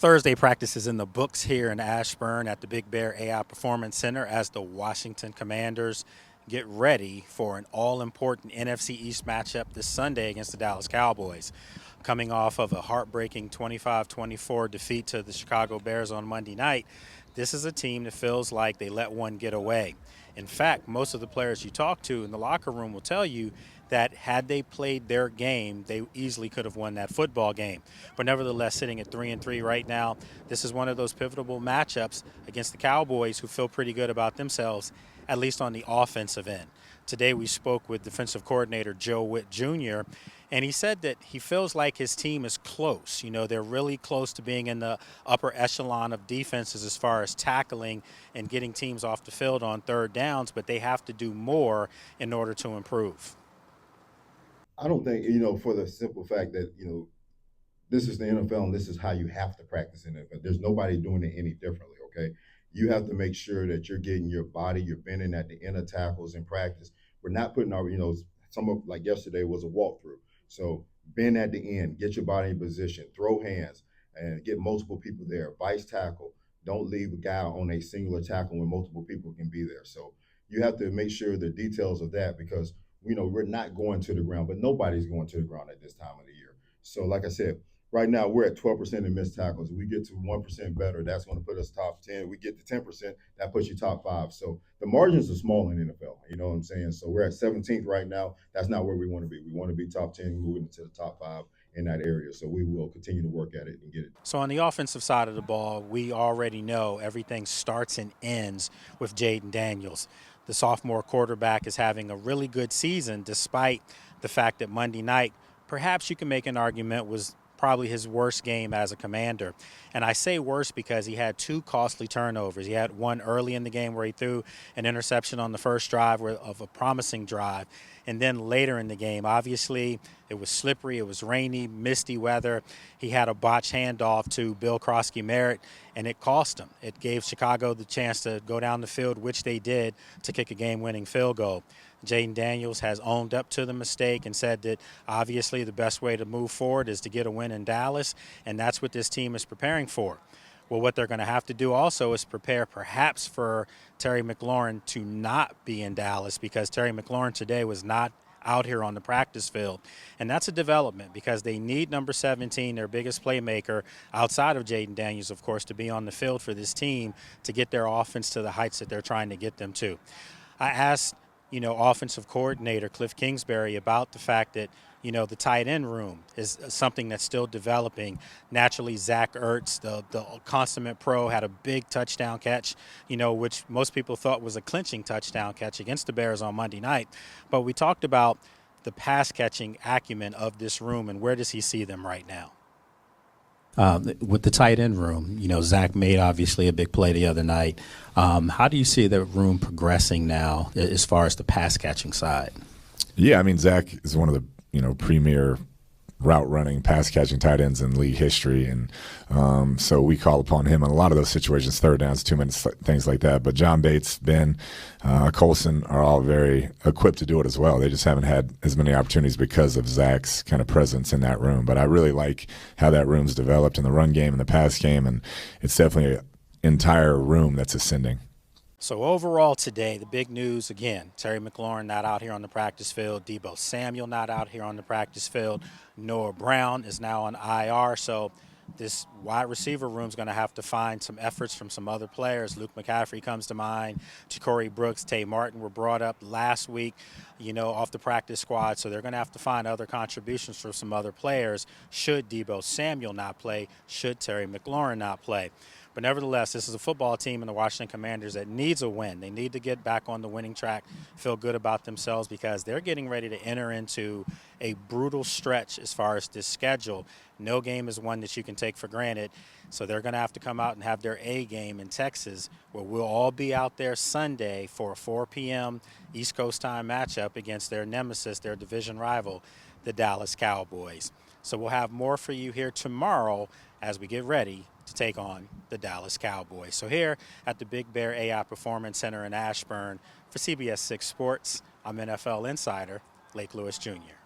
Thursday practice is in the books here in Ashburn at the Big Bear AI Performance Center as the Washington Commanders get ready for an all-important NFC East matchup this Sunday against the Dallas Cowboys. Coming off of a heartbreaking 25-24 defeat to the Chicago Bears on Monday night, this is a team that feels like they let one get away. In fact, most of the players you talk to in the locker room will tell you that had they played their game, they easily could have won that football game. But nevertheless, sitting at 3-3 right now, this is one of those pivotal matchups against the Cowboys, who feel pretty good about themselves, at least on the offensive end. Today we spoke with defensive coordinator Joe Witt Jr., and he said that he feels like his team is close. You know, they're really close to being in the upper echelon of defenses as far as tackling and getting teams off the field on third downs, but they have to do more in order to improve. I don't think, for the simple fact that, this is the NFL and this is how you have to practice in it. But there's nobody doing it any differently, okay? You have to make sure that you're getting your body, you're bending at the inner tackles in practice. We're not putting our, some of, like yesterday was a walkthrough. So bend at the end, get your body in position, throw hands, and get multiple people there. Vice tackle. Don't leave a guy on a singular tackle when multiple people can be there. So you have to make sure the details of that, because we're not going to the ground, but nobody's going to the ground at this time of the year. So like I said, right now we're at 12% in missed tackles. We get to 1% better, that's going to put us top 10. We get to 10%, that puts you top 5. So the margins are small in the NFL. You know what I'm saying? So we're at 17th right now. That's not where we want to be. We want to be top 10, moving into the top 5 in that area. So we will continue to work at it and get it. So on the offensive side of the ball, we already know everything starts and ends with Jayden Daniels. The sophomore quarterback is having a really good season, despite the fact that Monday night, perhaps you can make an argument, was probably his worst game as a Commander. And I say worst because he had 2 costly turnovers. He had one early in the game where he threw an interception on the first drive of a promising drive. And then later in the game, obviously, it was slippery, it was rainy, misty weather. He had a botched handoff to Bill Krosky-Merritt, and it cost him. It gave Chicago the chance to go down the field, which they did, to kick a game-winning field goal. Jayden Daniels has owned up to the mistake and said that obviously the best way to move forward is to get a win in Dallas, and that's what this team is preparing for. Well, what they're going to have to do also is prepare perhaps for Terry McLaurin to not be in Dallas, because Terry McLaurin today was not out here on the practice field. And that's a development, because they need number 17, their biggest playmaker, outside of Jayden Daniels, of course, to be on the field for this team to get their offense to the heights that they're trying to get them to. I asked offensive coordinator Cliff Kingsbury about the fact that, the tight end room is something that's still developing. Naturally, Zach Ertz, the consummate pro, had a big touchdown catch, which most people thought was a clinching touchdown catch against the Bears on Monday night. But we talked about the pass-catching acumen of this room, and where does he see them right now? With the tight end room, Zach made obviously a big play the other night. How do you see the room progressing now as far as the pass catching side? Yeah, I mean, Zach is one of the premier route running, pass catching tight ends in league history, and so we call upon him in a lot of those situations, third downs, 2 minutes, things like that. But John Bates, Ben, Colson are all very equipped to do it as well. They just haven't had as many opportunities because of Zach's kind of presence in that room. But I really like how that room's developed in the run game and the pass game, and it's definitely an entire room that's ascending. So overall today, the big news, again, Terry McLaurin not out here on the practice field, Deebo Samuel not out here on the practice field, Noah Brown is now on IR, so this wide receiver room is going to have to find some efforts from some other players. Luke McCaffrey comes to mind, Ja'Cory Brooks, Tay Martin were brought up last week, off the practice squad, so they're going to have to find other contributions from some other players should Deebo Samuel not play, should Terry McLaurin not play. But nevertheless, this is a football team in the Washington Commanders that needs a win. They need to get back on the winning track, feel good about themselves, because they're getting ready to enter into a brutal stretch as far as this schedule. No game is one that you can take for granted. So they're going to have to come out and have their A game in Texas, where we'll all be out there Sunday for a 4 p.m. East Coast time matchup against their nemesis, their division rival, the Dallas Cowboys. So we'll have more for you here tomorrow as we get ready to take on the Dallas Cowboys. So here at the Big Bear AI Performance Center in Ashburn, for CBS 6 Sports, I'm NFL insider Lake Lewis Jr.